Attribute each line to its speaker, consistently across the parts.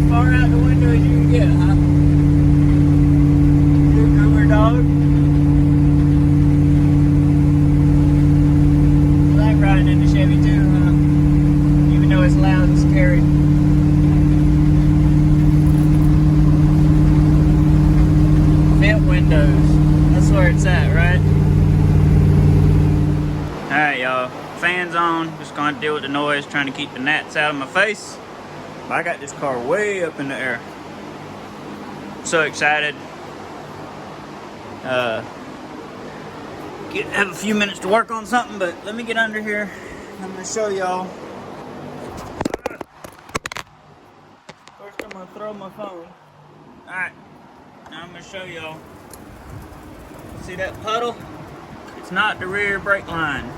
Speaker 1: as far out the window as you can get, huh? You're a goober dog. You like riding in the Chevy too, huh? Even though it's loud and scary. Vent windows. That's where it's at, right? Alright, y'all. Fans on. Just gonna deal with the noise, trying to keep the gnats out of my face. But I got this car way up in the air. So excited. Have a few minutes to work on something, but let me get under here. I'm gonna show y'all. First, I'm gonna throw my phone. Alright, now I'm gonna show y'all. See that puddle? It's not the rear brake line.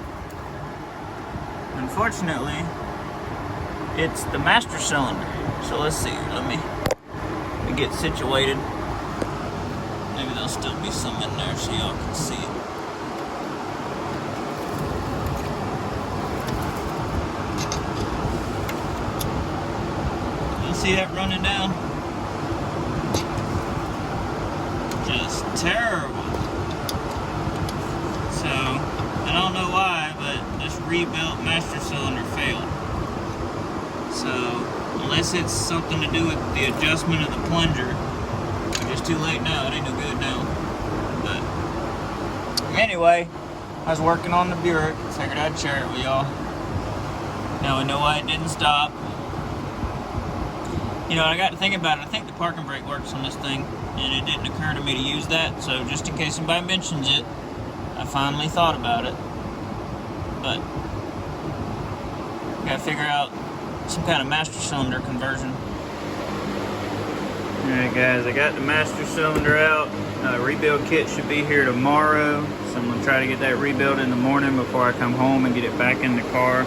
Speaker 1: Unfortunately, it's the master cylinder. So let's see, let me get situated. Maybe there'll still be some in there so y'all can see it. You see that running down? Just terrible. So, I don't know why, but this rebuilt master cylinder failed. So, unless it's something to do with the adjustment of the plunger, which is too late now, it ain't no good now. But, anyway, I was working on the Buick, figured I'd share it with y'all. Now we know why it didn't stop. You know, I got to think about it. I think the parking brake works on this thing, and it didn't occur to me to use that, so just in case somebody mentions it, I finally thought about it. But gotta figure out some kind of master cylinder conversion. Alright guys, I got the master cylinder out. Rebuild kit should be here tomorrow, so I'm gonna try to get that rebuilt in the morning before I come home and get it back in the car.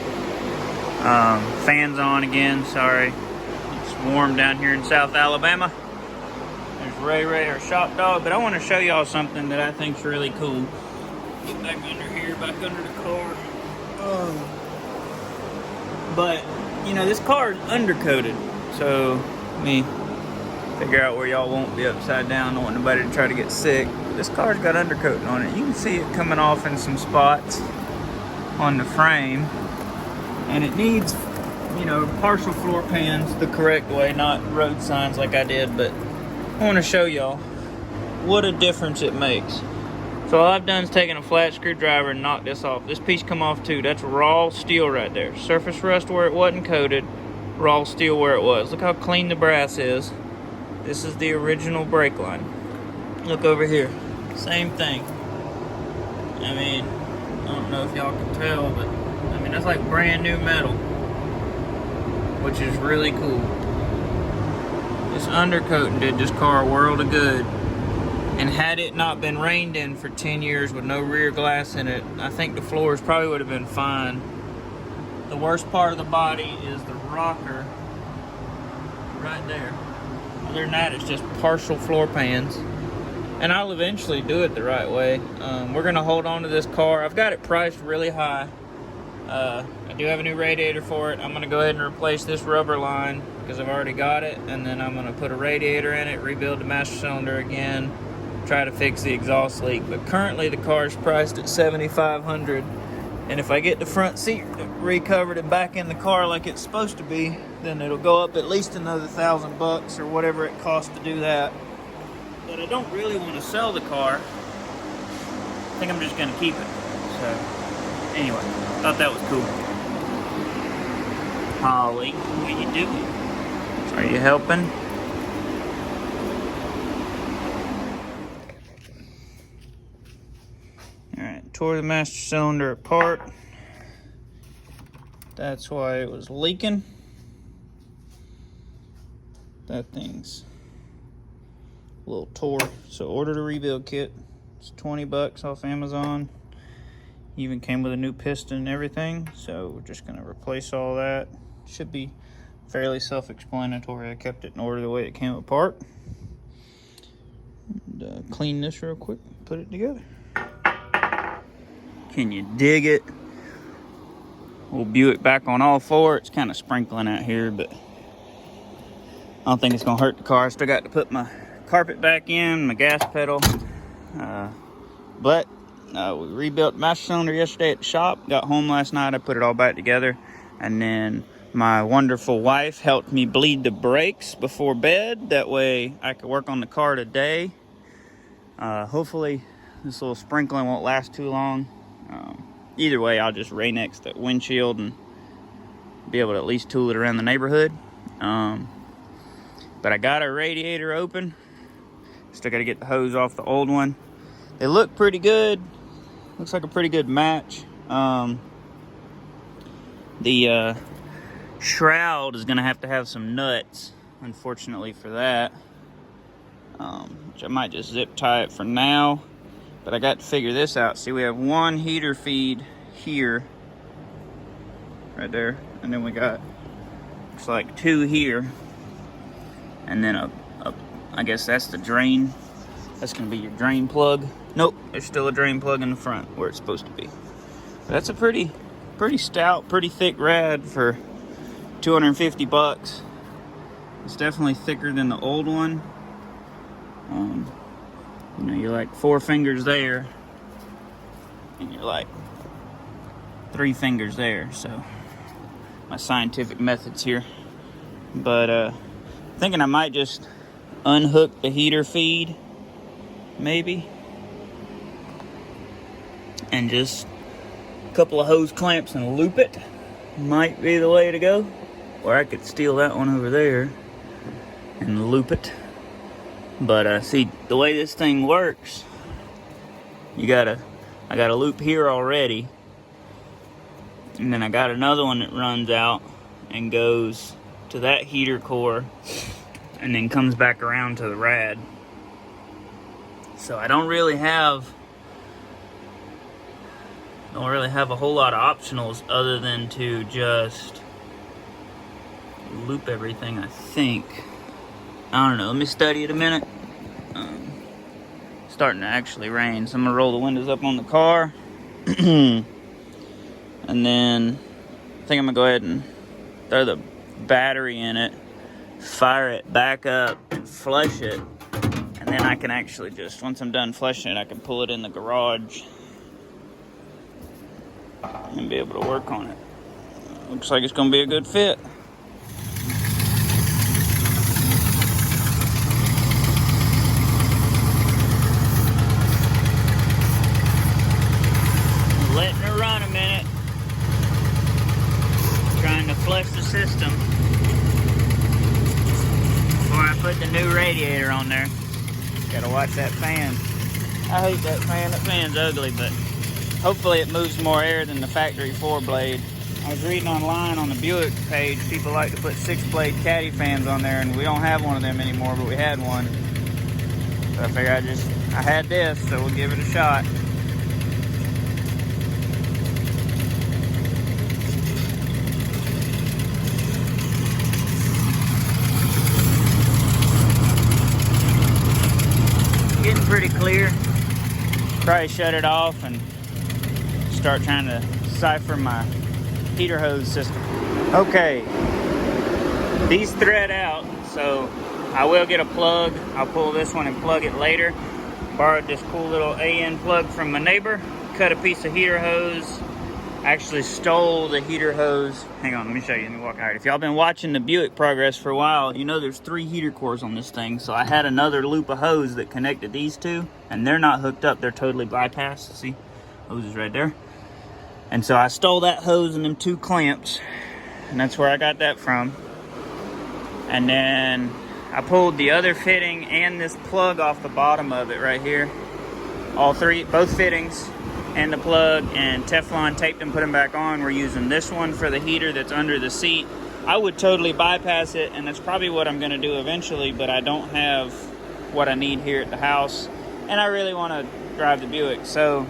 Speaker 1: Fans on again, sorry. It's warm down here in South Alabama. There's Ray, our shop dog, but I want to show y'all something that I think's really cool. Get back under here, back under the car. But, you know, this car is undercoated. So, let me figure out where y'all won't be upside down. I don't want nobody to try to get sick. This car's got undercoating on it. You can see it coming off in some spots on the frame. And it needs, you know, partial floor pans the correct way, not road signs like I did. But I want to show y'all what a difference it makes. So all I've done is taken a flat screwdriver and knocked this off. This piece come off too. That's raw steel right there. Surface rust where it wasn't coated, raw steel where it was. Look how clean the brass is. This is the original brake line. Look over here. Same thing. I mean, I don't know if y'all can tell, but I mean, that's like brand new metal, which is really cool. This undercoating did this car a world of good. And had it not been rained in for 10 years with no rear glass in it, I think the floors probably would have been fine. The worst part of the body is the rocker right there. Other than that, it's just partial floor pans. And I'll eventually do it the right way. We're gonna hold on to this car. I've got it priced really high. I do have a new radiator for it. I'm gonna go ahead and replace this rubber line because I've already got it. And then I'm gonna put a radiator in it, rebuild the master cylinder again, try to fix the exhaust leak. But currently the car is priced at $7,500, and if I get the front seat recovered and back in the car like it's supposed to be, then it'll go up at least another $1,000 or whatever it costs to do that. But I don't really want to sell the car. I think I'm just gonna keep it. So anyway, thought that was cool. Holly, what are you doing? Are you helping? Tore the master cylinder apart. That's why it was leaking. That thing's a little tore. So ordered a rebuild kit. It's $20 off Amazon. Even came with a new piston and everything. So we're just gonna replace all that. Should be fairly self-explanatory. I kept it in order the way it came apart. And, clean this real quick, put it together. Can you dig it? We'll Buick back on all four. It's kind of sprinkling out here, but don't think it's gonna hurt the car. I still got to put my carpet back in, my gas pedal. But we rebuilt the master cylinder yesterday at the shop. Got home last night, I put it all back together. And then my wonderful wife helped me bleed the brakes before bed. That way I could work on the car today. Hopefully this little sprinkling won't last too long. Either way, I'll just Rain-X the windshield and be able to at least tool it around the neighborhood. But I got a radiator open. Still got to get the hose off the old one. They look pretty good. Looks like a pretty good match. The shroud is going to have some nuts, unfortunately for that. Which I might just zip tie it for now. But I got to figure this out. See, we have one heater feed here. Right there. And then we got, looks like 2 here. And then I guess that's the drain. That's going to be your drain plug. Nope, there's still a drain plug in the front where it's supposed to be. But that's a pretty stout, pretty thick rad for 250 bucks. It's definitely thicker than the old one. You know, you're like 4 fingers there, and you're like 3 fingers there. So my scientific methods here. But thinking I might just unhook the heater feed, maybe, and just a couple of hose clamps and loop it. Might be the way to go. Or I could steal that one over there and loop it. But see, the way this thing works, I got a loop here already, and then I got another one that runs out and goes to that heater core and then comes back around to the rad. So I don't really have a whole lot of optionals other than to just loop everything, I think. I don't know, let me study it a minute. Starting to actually rain, so I'm gonna roll the windows up on the car. And then I think I'm gonna go ahead and throw the battery in it, fire it back up, and flush it. And then I can actually just, once I'm done flushing it, I can pull it in the garage and be able to work on it. Looks like it's gonna be a good fit. Letting her run a minute. Trying to flush the system before I put the new radiator on there. Gotta watch that fan. I hate that fan. That fan's ugly, but hopefully it moves more air than the factory 4-blade. I was reading online on the Buick page, people like to put 6-blade caddy fans on there, and we don't have one of them anymore, but we had one. So I figured I had this, so we'll give it a shot. Getting pretty clear. Probably shut it off and start trying to cipher my heater hose system. Okay, these thread out, so I will get a plug. I'll pull this one and plug it later. Borrowed this cool little AN plug from my neighbor. Cut a piece of heater hose. Actually stole the heater hose. Hang on, let me show you. Let me walk out. If y'all been watching the Buick progress for a while, you know there's 3 heater cores on this thing. So I had another loop of hose that connected these 2, and they're not hooked up. They're totally bypassed. See, hose is right there. And so I stole that hose and them 2 clamps, and that's where I got that from. And then I pulled the other fitting and this plug off the bottom of it right here. All 3, both fittings and the plug, and Teflon taped them, put them back on. We're using this one for the heater that's under the seat. I would totally bypass it, and that's probably what I'm gonna do eventually, but I don't have what I need here at the house, and I really wanna drive the Buick. So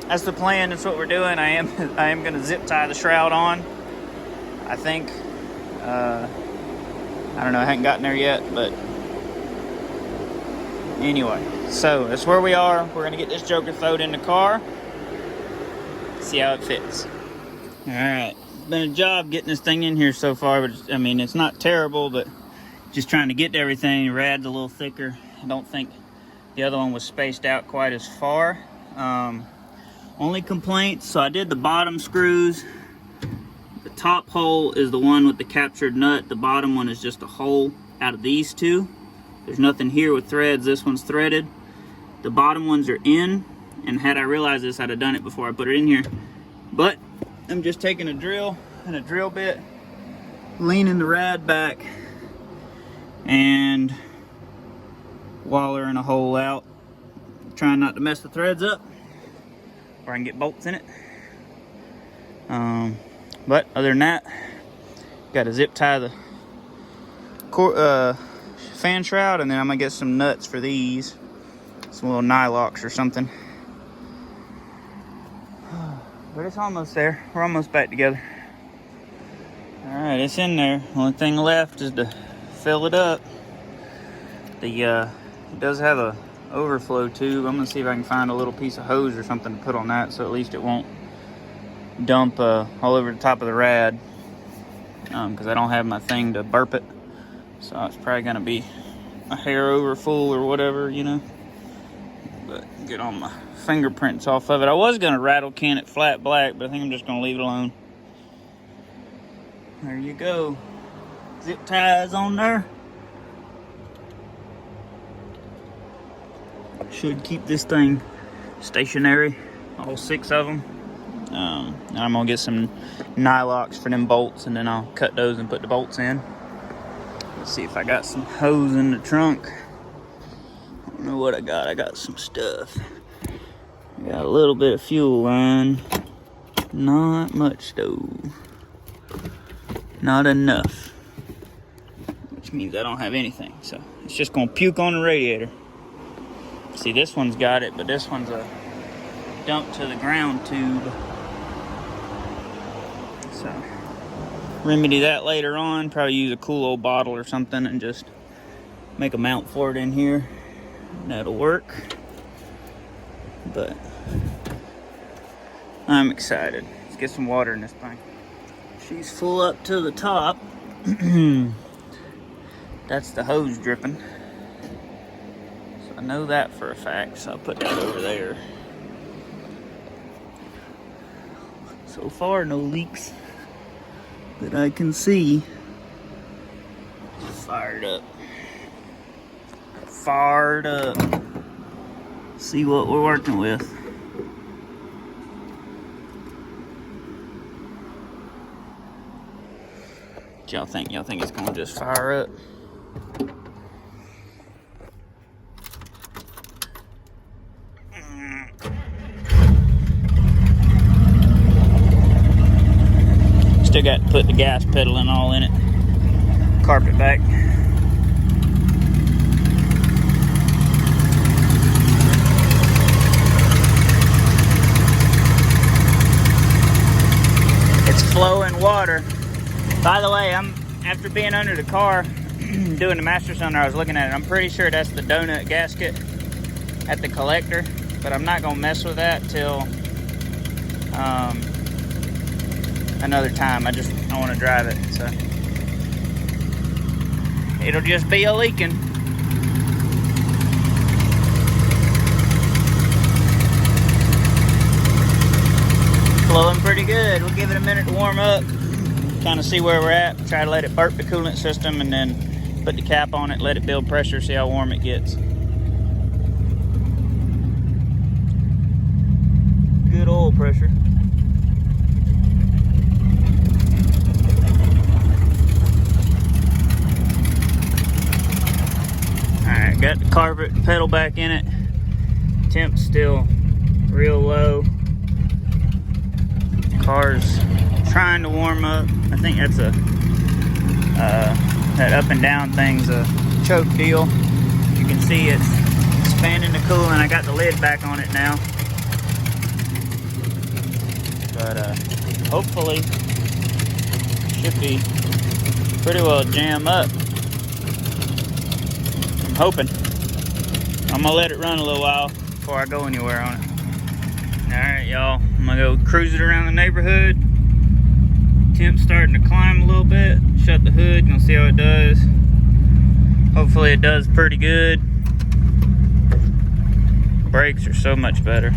Speaker 1: that's the plan, that's what we're doing. I am gonna zip tie the shroud on. I think, I don't know, I haven't gotten there yet, but anyway. So that's where we are. We're gonna get this joker thrown in the car, see how it fits. All right, been a job getting this thing in here so far, but I mean, it's not terrible, but just trying to get to everything. Rad's a little thicker. I don't think the other one was spaced out quite as far. Only complaints, so I did the bottom screws. The top hole is the one with the captured nut. The bottom one is just a hole out of these two. There's nothing here with threads. This one's threaded. The bottom ones are in, and had I realized this, I'd have done it before I put it in here. But I'm just taking a drill and a drill bit, leaning the rad back, and wallering a hole out, trying not to mess the threads up, or I can get bolts in it. But other than that, got to zip tie the fan shroud, and then I'm gonna get some nuts for these, some little nylocks or something. But it's almost there. We're almost back together. All right, it's in there. Only thing left is to fill it up. It does have a overflow tube. I'm gonna see if I can find a little piece of hose or something to put on that, so at least it won't dump all over the top of the rad, because I don't have my thing to burp it, so it's probably gonna be a hair over full or whatever, you know. But get all my fingerprints off of it. I was gonna rattle can it flat black, but I think I'm just gonna leave it alone. There you go. Zip ties on there. Should keep this thing stationary, all 6 of them. And I'm gonna get some nylocks for them bolts, and then I'll cut those and put the bolts in. Let's see if I got some hose in the trunk. I don't know what I got. I got some stuff. I got a little bit of fuel line. Not much though. Not enough. Which means I don't have anything. So it's just gonna puke on the radiator. See, this one's got it, but this one's a dump to the ground tube. So remedy that later on. Probably use a cool old bottle or something and just make a mount for it in here. That'll work. But I'm excited. Let's get some water in this thing. She's full up to the top. That's the hose dripping. So I know that for a fact, so I'll put that over there. So far, no leaks that I can see. Fired up. Fired up. See what we're working with. What y'all think? Y'all think it's gonna just fire up? Still got to put the gas pedal and all in it. Carpet back. It's flowing water. By the way, after being under the car doing the Master Cylinder, I was looking at it. I'm pretty sure that's the donut gasket at the collector, but I'm not gonna mess with that till another time. I want to drive it, so it'll just be a leaking. Flowing pretty good. We'll give it a minute to warm up, kind of see where we're at, try to let it burp the coolant system, and then put the cap on it, let it build pressure, see how warm it gets. Good oil pressure. Alright, got the carpet pedal back in it. Temp's still real low. Car's trying to warm up. I think that's that up and down thing's a choke deal. You can see it's expanding the coolant. I got the lid back on it now. But hopefully should be pretty well jam up. I'm hoping. I'm gonna let it run a little while before I go anywhere on it. Alright, y'all, I'm gonna go cruise it around the neighborhood. Temp's starting to climb a little bit. Shut the hood, gonna see how it does. it does pretty good. Brakes are so much better.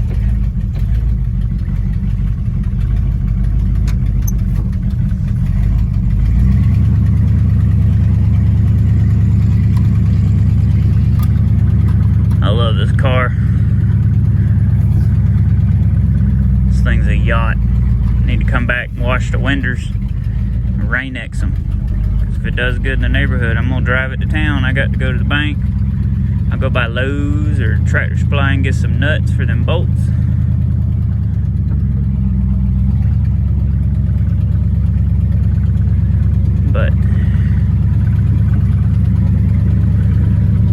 Speaker 1: I love this car. This thing's a yacht. Need to come back and wash the windows and Rain-X them. If it does good in the neighborhood, I'm gonna drive it to town. I got to go to the bank. I'll go by Lowe's or Tractor Supply and get some nuts for them bolts. But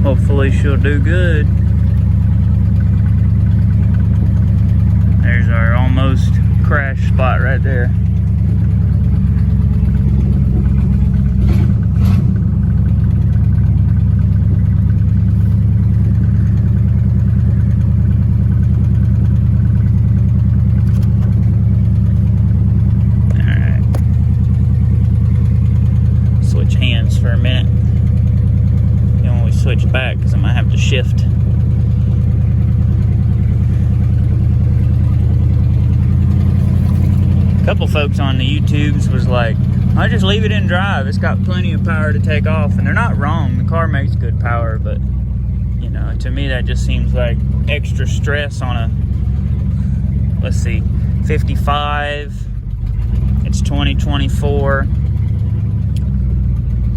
Speaker 1: hopefully she'll do good. There's our almost crash spot right there. Alright. Switch hands for a minute. You don't always switch back because I might have to shift. A couple folks on the YouTubes was like, I just leave it in drive. It's got plenty of power to take off. And they're not wrong. The car makes good power, but you know, to me that just seems like extra stress on a, let's see, 55. It's 2024.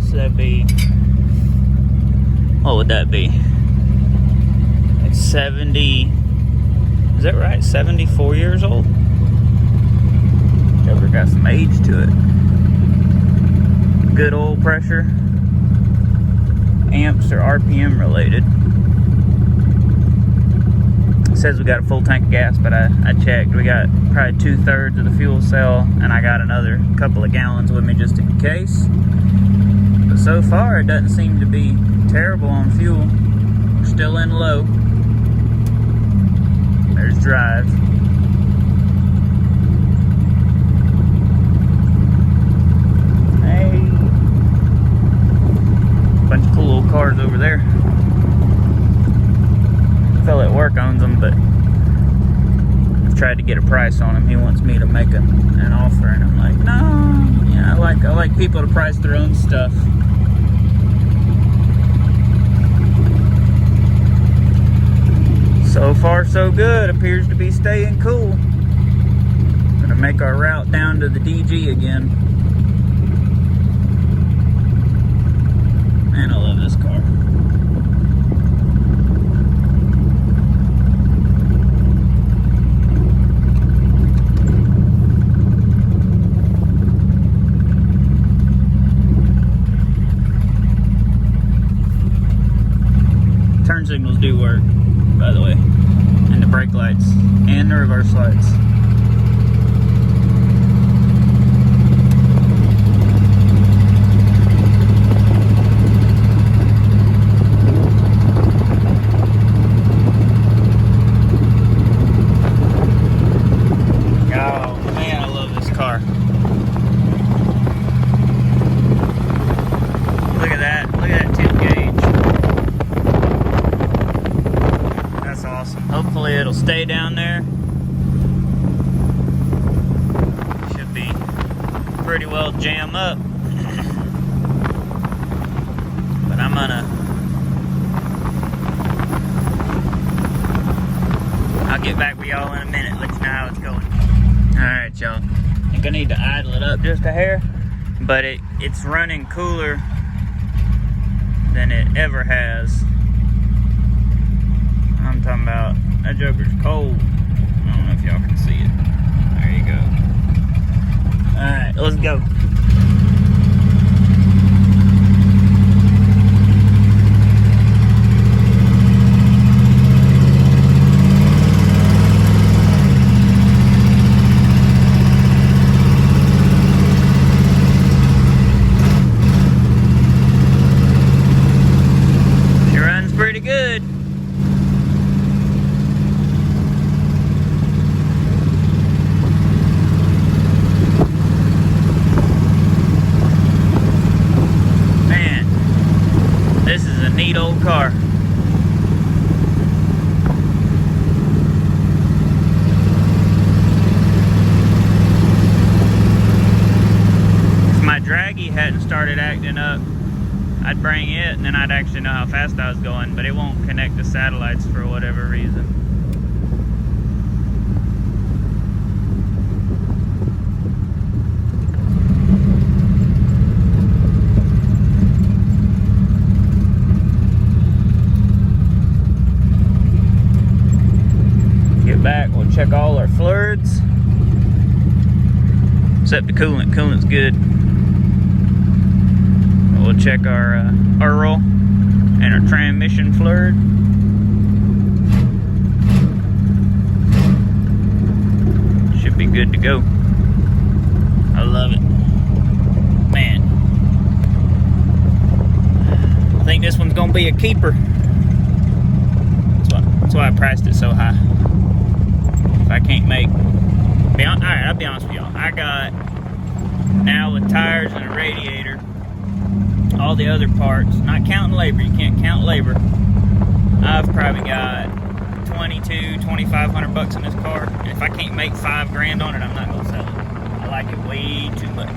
Speaker 1: So that'd be, what would that be? It's 70, is that right? 74 years old? Joker got some age to it. Good oil pressure. Amps are RPM related. It says we got a full tank of gas, but I checked. We got probably 2/3 of the fuel cell, and I got another couple of gallons with me just in case. But so far, it doesn't seem to be terrible on fuel. We're still in low. There's drive. Bunch of cool old cars over there. Fellow at work owns them, but I've tried to get a price on him. He wants me to make an offer, and I'm like, no. Yeah, I like people to price their own stuff. So far, so good. Appears to be staying cool. Gonna make our route down to the DG again. Man, I love this car. Turn signals do work, by the way, and the brake lights, and the reverse lights. Hopefully it'll stay down there. Should be pretty well jam up. But I'll get back with y'all in a minute, let you know how it's going. Alright, y'all. I think I need to idle it up just a hair, but it's running cooler than it ever has. I'm talking about, that Joker's cold. I don't know if y'all can see it. There you go. Alright, let's go. She runs pretty good. a neat old car. If my draggy hadn't started acting up, I'd bring it and then I'd actually know how fast I was going, but it won't connect to satellites for whatever reason. Get back, we'll check all our fluids. Except the coolant. Coolant's good. We'll check our oil and our transmission fluid. Should be good to go. I love it. Man. I think this one's gonna be a keeper. That's why I priced it so high. If I can't make... Alright, I'll be honest with y'all. I got, now with tires and a radiator, all the other parts, not counting labor, you can't count labor, I've probably got $2,500 in this car, and if I can't make $5 grand on it, I'm not gonna sell it. I like it way too much.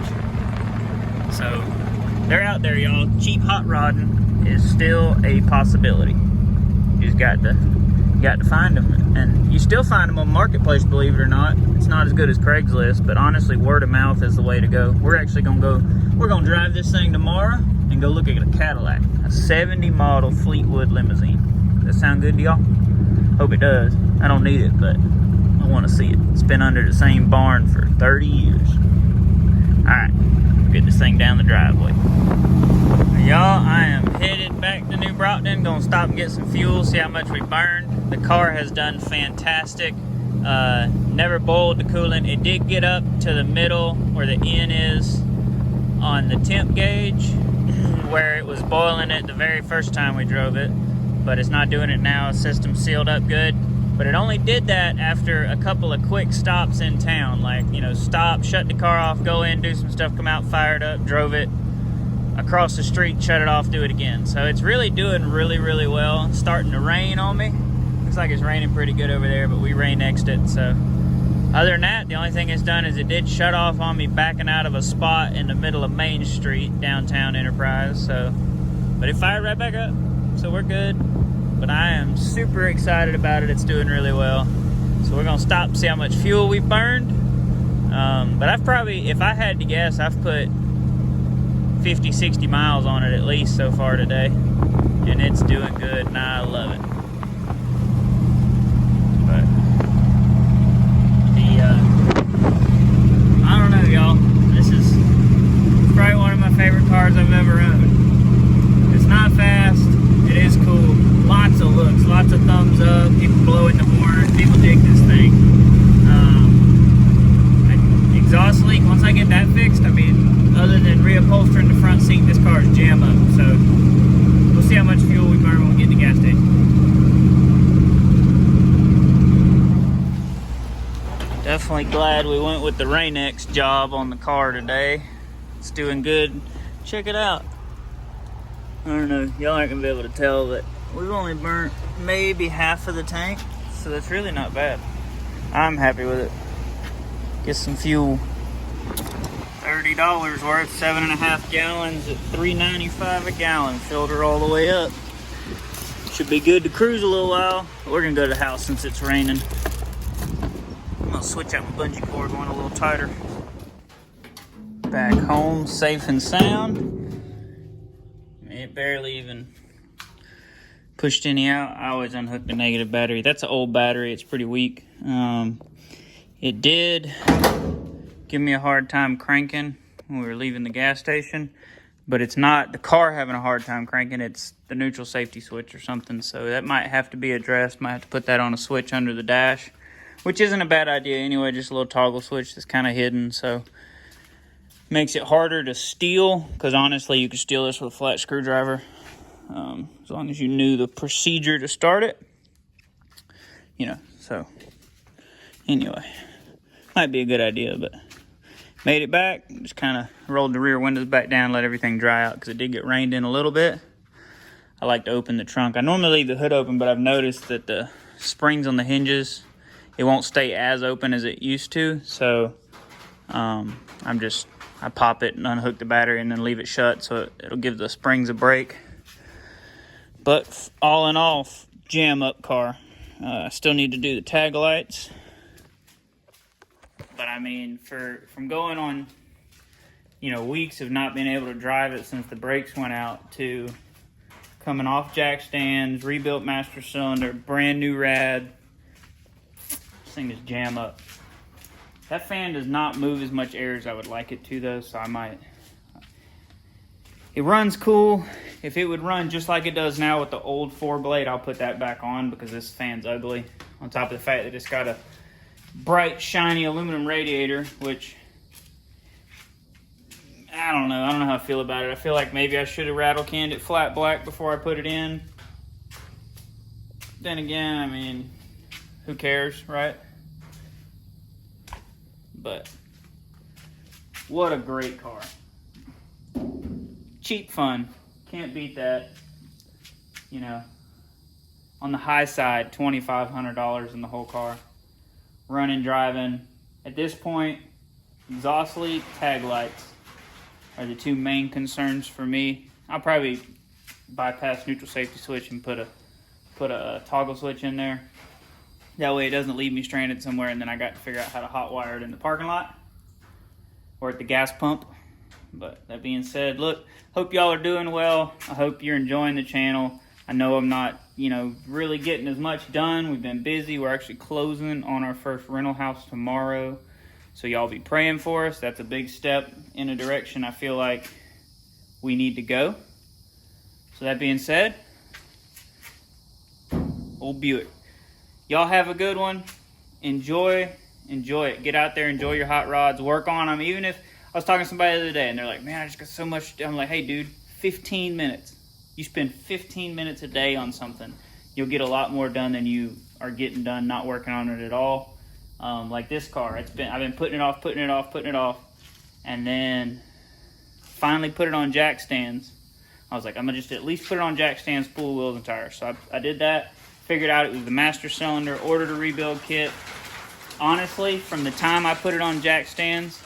Speaker 1: So they're out there, y'all. Cheap hot rodding is still a possibility. You just got to find them, and you still find them on Marketplace, believe it or not. It's not as good as Craigslist, but honestly, word of mouth is the way to go. We're actually gonna drive this thing tomorrow and go look at a Cadillac, a 70 model Fleetwood limousine. Does that sound good to y'all? Hope it does. I don't need it, but I want to see it. It's been under the same barn for 30 years. All right, get this thing down the driveway. Y'all, I am headed back to New Brockton. Gonna stop and get some fuel, see how much we burned. The car has done fantastic. Never boiled the coolant. It did get up to the middle where the N is on the temp gauge, where it was boiling it the very first time we drove it, but it's not doing it now. System sealed up good, but it only did that after a couple of quick stops in town, like, you know, stop, shut the car off, go in, do some stuff, come out, fire it up, drove it across the street, shut it off, do it again. So it's really doing really well. It's starting to rain on me. Looks like it's raining pretty good over there, but we rain next it. So other than that, the only thing it's done is it did shut off on me backing out of a spot in the middle of Main Street, downtown Enterprise. So, but it fired right back up, so we're good. But I am super excited about it. It's doing really well. So we're gonna stop and see how much fuel we burned. But I've probably, if I had to guess, I've put 50, 60 miles on it at least so far today. And it's doing good, and I love it. But I don't know, y'all. This is probably one of my favorite cars I've ever owned. It's not fast. It is cool. Lots of looks, lots of thumbs up. People blowing the horn. People dig this thing. Exhaust leak. Once I get that fixed, I mean, other than reupholstering the front seat, this car is jam up. So we'll see how much fuel we burn when we get to the gas station. Definitely glad we went with the Rain-X job on the car today. It's doing good. Check it out. I don't know, y'all aren't gonna be able to tell, but we've only burnt maybe half of the tank, so that's really not bad. I'm happy with it. Get some fuel. $30 worth, 7.5 gallons at $3.95 a gallon. Filled her all the way up. Should be good to cruise a little while. We're gonna go to the house since it's raining. I'm gonna switch out my bungee cord one a little tighter. Back home, safe and sound. It barely even pushed any out. I always unhook the negative battery. That's an old battery. It's pretty weak. It did give me a hard time cranking when we were leaving the gas station, but it's not the car having a hard time cranking. It's the neutral safety switch or something. So that might have to be addressed. Might have to put that on a switch under the dash, which isn't a bad idea anyway. Just a little toggle switch that's kind of hidden. So makes it harder to steal, because honestly, you could steal this with a flat screwdriver. As long as you knew the procedure to start it. You know, so anyway, might be a good idea, but made it back. Just kind of rolled the rear windows back down, let everything dry out, because it did get rained in a little bit. I like to open the trunk. I normally leave the hood open, but I've noticed that the springs on the hinges, it won't stay as open as it used to. So I pop it and unhook the battery and then leave it shut so it'll give the springs a break. But all in all, jam up car. I still need to do the tag lights. But I mean, from going on, you know, weeks of not being able to drive it since the brakes went out to coming off jack stands, rebuilt master cylinder, brand new rad. This thing is jam up. That fan does not move as much air as I would like it to though, so I might. It runs cool. If it would run just like it does now with the old 4-blade, I'll put that back on because this fan's ugly. On top of the fact that it's got a bright, shiny aluminum radiator, which I don't know. I don't know how I feel about it. I feel like maybe I should have rattle canned it flat black before I put it in. Then again, I mean, who cares, right? But what a great car. Cheap fun. Can't beat that. You know, on the high side, $2,500 in the whole car. Running, driving. At this point, exhaust leak, tag lights are the two main concerns for me. I'll probably bypass neutral safety switch and put a toggle switch in there. That way it doesn't leave me stranded somewhere and then I got to figure out how to hot wire it in the parking lot or at the gas pump. But that being said, look, hope y'all are doing well. I hope you're enjoying the channel. I know I'm not, you know, really getting as much done. We've been busy. We're actually closing on our first rental house tomorrow. So y'all be praying for us. That's a big step in a direction I feel like we need to go. So that being said, old Buick. Y'all have a good one. Enjoy it. Get out there, enjoy your hot rods, work on them. Even if I was talking to somebody the other day and they're like, man, I just got so much. I'm like, hey, dude, 15 minutes. You spend 15 minutes a day on something. You'll get a lot more done than you are getting done not working on it at all. Like this car, I've been putting it off. And then finally put it on jack stands. I was like, I'm gonna just at least put it on jack stands, spool wheels and tires. So I did that. Figured out it was the master cylinder, ordered a rebuild kit. Honestly, from the time I put it on jack stands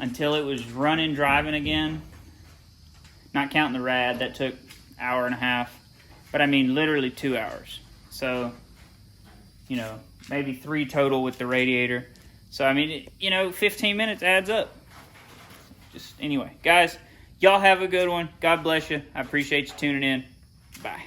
Speaker 1: until it was running, driving again, not counting the rad, that took an hour and a half, but I mean literally 2 hours. So, you know, maybe 3 total with the radiator. So, I mean, you know, 15 minutes adds up. Just anyway, guys, y'all have a good one. God bless you. I appreciate you tuning in. Bye.